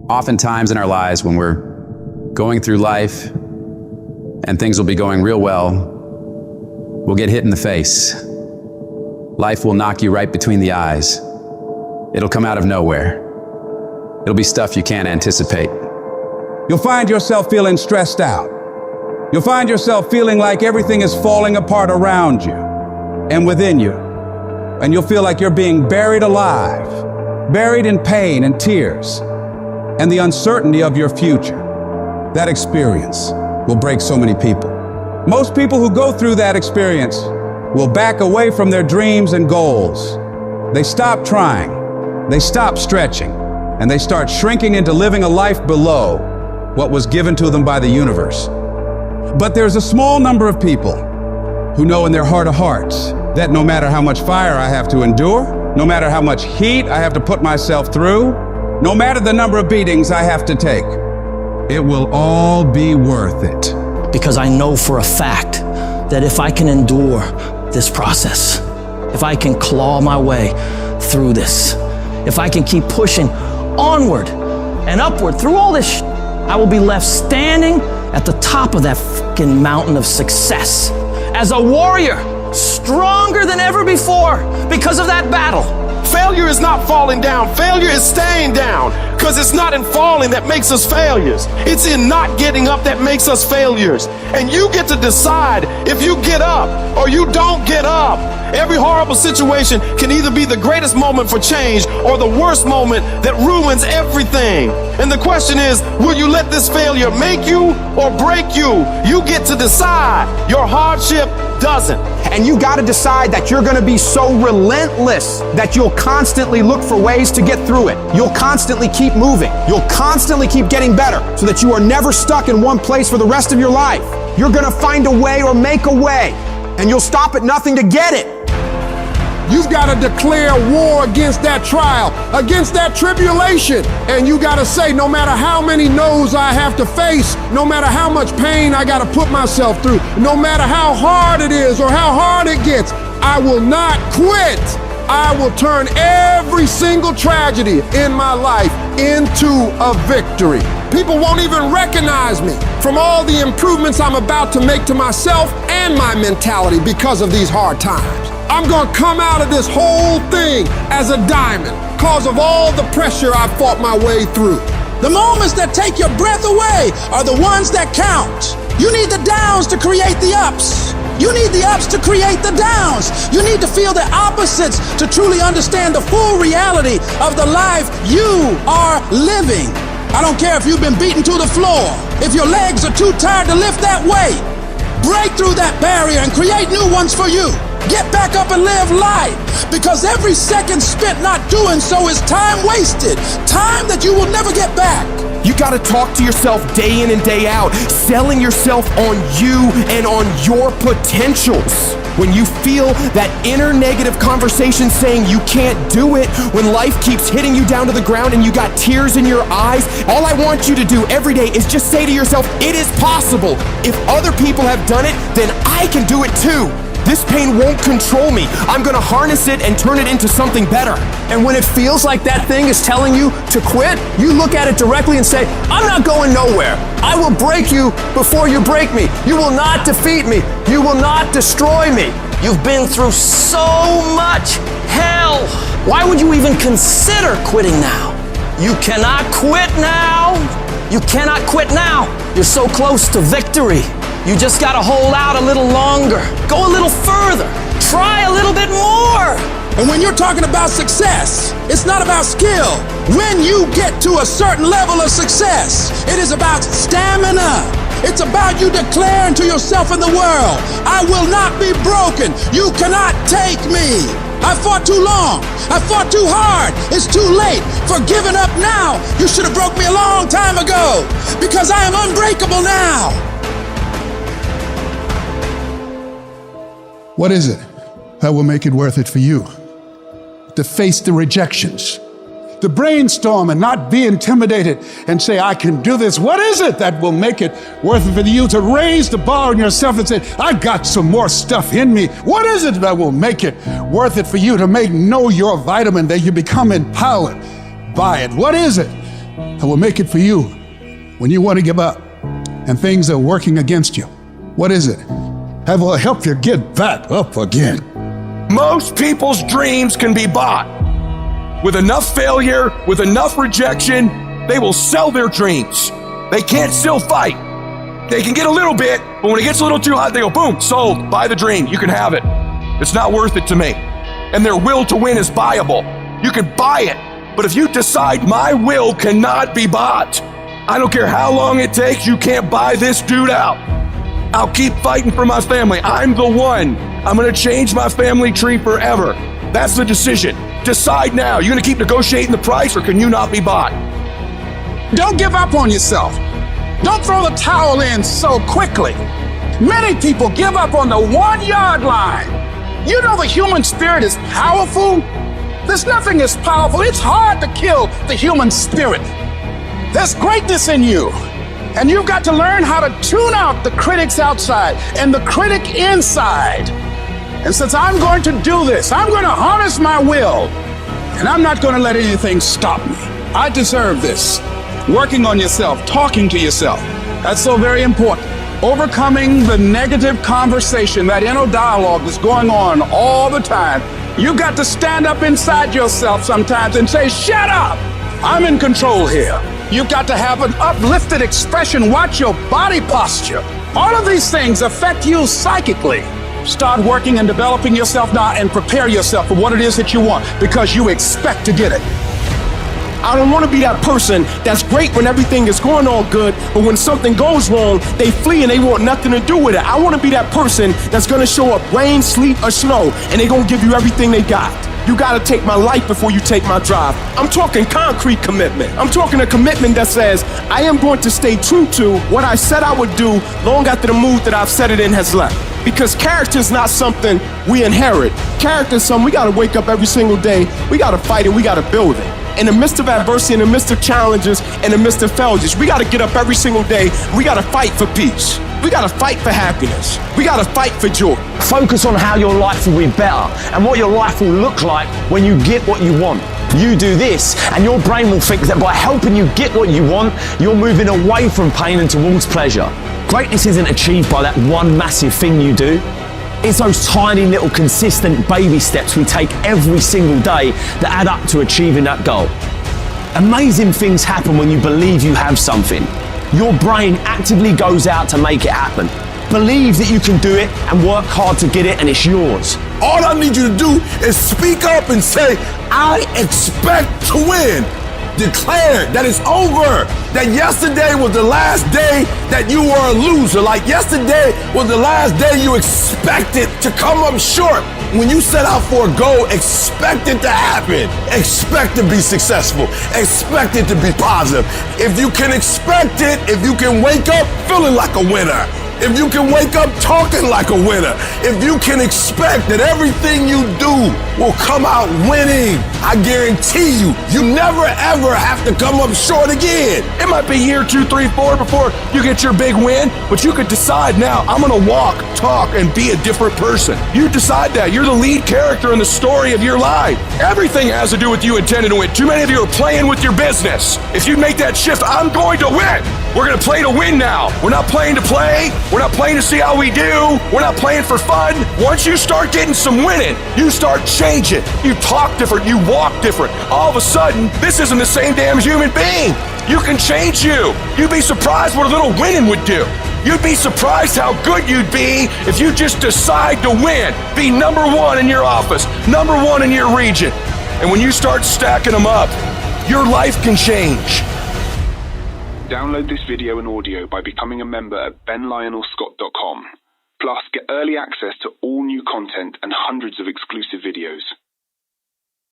Oftentimes in our lives when we're going through life and things will be going real well, we'll get hit in the face. Life will knock you right between the eyes. It'll come out of nowhere. It'll be stuff you can't anticipate. You'll find yourself feeling stressed out. You'll find yourself feeling like everything is falling apart around you and within you. And you'll feel like you're being buried alive, buried in pain and tears and the uncertainty of your future. That experience will break so many people. Most people who go through that experience will back away from their dreams and goals. They stop trying, they stop stretching, and they start shrinking into living a life below what was given to them by the universe. But there's a small number of people who know in their heart of hearts that no matter how much fire I have to endure, no matter how much heat I have to put myself through, no matter the number of beatings I have to take, it will all be worth it. Because I know for a fact that if I can endure this process, if I can claw my way through this, if I can keep pushing onward and upward through all this, I will be left standing at the top of that fucking mountain of success as a warrior, stronger than ever before because of that battle. Failure is not falling down. Failure is staying down, because it's not in falling that makes us failures. It's in not getting up that makes us failures. And you get to decide if you get up or you don't get up. Every horrible situation can either be the greatest moment for change or the worst moment that ruins everything. And the question is, will you let this failure make you or break you? You get to decide. Your hardship doesn't. And you got to decide that you're going to be so relentless that you'll constantly look for ways to get through it. You'll constantly keep moving. You'll constantly keep getting better so that you are never stuck in one place for the rest of your life. You're going to find a way or make a way, and you'll stop at nothing to get it. You've got to declare war against that trial, against that tribulation. And you got to say, no matter how many no's I have to face, no matter how much pain I got to put myself through, no matter how hard it is or how hard it gets, I will not quit. I will turn every single tragedy in my life into a victory. People won't even recognize me from all the improvements I'm about to make to myself and my mentality because of these hard times. I'm gonna come out of this whole thing as a diamond because of all the pressure I fought my way through. The moments that take your breath away are the ones that count. You need the downs to create the ups. You need the ups to create the downs. You need to feel the opposites to truly understand the full reality of the life you are living. I don't care if you've been beaten to the floor, if your legs are too tired to lift that weight. Break through that barrier and create new ones for you. Get back up and live life, because every second spent not doing so is time wasted, time that you will never get back. You got to talk to yourself day in and day out, selling yourself on you and on your potentials. When you feel that inner negative conversation saying you can't do it, when life keeps hitting you down to the ground and you got tears in your eyes, all I want you to do every day is just say to yourself, it is possible. If other people have done it, then I can do it too. This pain won't control me. I'm gonna harness it and turn it into something better. And when it feels like that thing is telling you to quit, you look at it directly and say, I'm not going nowhere. I will break you before you break me. You will not defeat me. You will not destroy me. You've been through so much hell. Why would you even consider quitting now? You cannot quit now. You cannot quit now. You're so close to victory. You just gotta hold out a little longer. Go a little further. Try a little bit more. And when you're talking about success, it's not about skill. When you get to a certain level of success, it is about stamina. It's about you declaring to yourself and the world, I will not be broken. You cannot take me. I fought too long. I fought too hard. It's too late for giving up now. You should have broke me a long time ago, because I am unbreakable now. What is it that will make it worth it for you? To face the rejections, to brainstorm and not be intimidated and say, I can do this. What is it that will make it worth it for you to raise the bar on yourself and say, I've got some more stuff in me? What is it that will make it worth it for you to know your vitamin, that you become empowered by it? What is it that will make it for you when you want to give up and things are working against you? What is it? That will help you get back up again. Most people's dreams can be bought. With enough failure, with enough rejection, they will sell their dreams. They can't still fight. They can get a little bit, but when it gets a little too hot, they go, boom, sold, buy the dream, you can have it. It's not worth it to me. And their will to win is buyable. You can buy it, but if you decide my will cannot be bought, I don't care how long it takes, you can't buy this dude out. I'll keep fighting for my family. I'm the one. I'm gonna change my family tree forever. That's the decision. Decide now. You're gonna keep negotiating the price, or can you not be bought? Don't give up on yourself. Don't throw the towel in so quickly. Many people give up on the 1-yard line. You know the human spirit is powerful. There's nothing as powerful. It's hard to kill the human spirit. There's greatness in you. And you've got to learn how to tune out the critics outside and the critic inside. And since I'm going to do this, I'm going to harness my will. And I'm not going to let anything stop me. I deserve this. Working on yourself, talking to yourself. That's so very important. Overcoming the negative conversation, that inner dialogue that's going on all the time. You've got to stand up inside yourself sometimes and say, shut up! I'm in control here. You've got to have an uplifted expression. Watch your body posture. All of these things affect you psychically. Start working and developing yourself now and prepare yourself for what it is that you want, because you expect to get it. I don't want to be that person that's great when everything is going all good, but when something goes wrong, they flee and they want nothing to do with it. I want to be that person that's going to show up rain, sleet, or snow, and they're going to give you everything they got. You got to take my life before you take my drive. I'm talking concrete commitment. I'm talking a commitment that says, I am going to stay true to what I said I would do long after the mood that I've set it in has left. Because character is not something we inherit. Character is something we got to wake up every single day. We got to fight it. We got to build it. In the midst of adversity, in the midst of challenges, in the midst of failures, we got to get up every single day. We got to fight for peace. We got to fight for happiness. We got to fight for joy. Focus on how your life will be better and what your life will look like when you get what you want. You do this, and your brain will think that by helping you get what you want, you're moving away from pain and towards pleasure. Greatness isn't achieved by that one massive thing you do. It's those tiny little consistent baby steps we take every single day that add up to achieving that goal. Amazing things happen when you believe you have something. Your brain actively goes out to make it happen. Believe that you can do it and work hard to get it, and it's yours. All I need you to do is speak up and say, I expect to win. Declare that it's over. That yesterday was the last day that you were a loser. Like yesterday was the last day you expected to come up short. When you set out for a goal, expect it to happen. Expect to be successful. Expect it to be positive. If you can expect it, if you can wake up feeling like a winner, if you can wake up talking like a winner, if you can expect that everything you do will come out winning, I guarantee you, you never ever have to come up short again. It might be year 2, 3, 4 before you get your big win, but you could decide now, I'm gonna walk, talk, and be a different person. You decide that. You're the lead character in the story of your life. Everything has to do with you intending to win. Too many of you are playing with your business. If you make that shift, I'm going to win. We're gonna play to win now. We're not playing to play. We're not playing to see how we do. We're not playing for fun. Once you start getting some winning, you start changing. You talk different, you walk different. All of a sudden, this isn't the same damn human being. You can change you. You'd be surprised what a little winning would do. You'd be surprised how good you'd be if you just decide to win. Be number one in your office, number one in your region. And when you start stacking them up, your life can change. Download this video and audio by becoming a member at benlionelscott.com. Plus, get early access to all new content and hundreds of exclusive videos.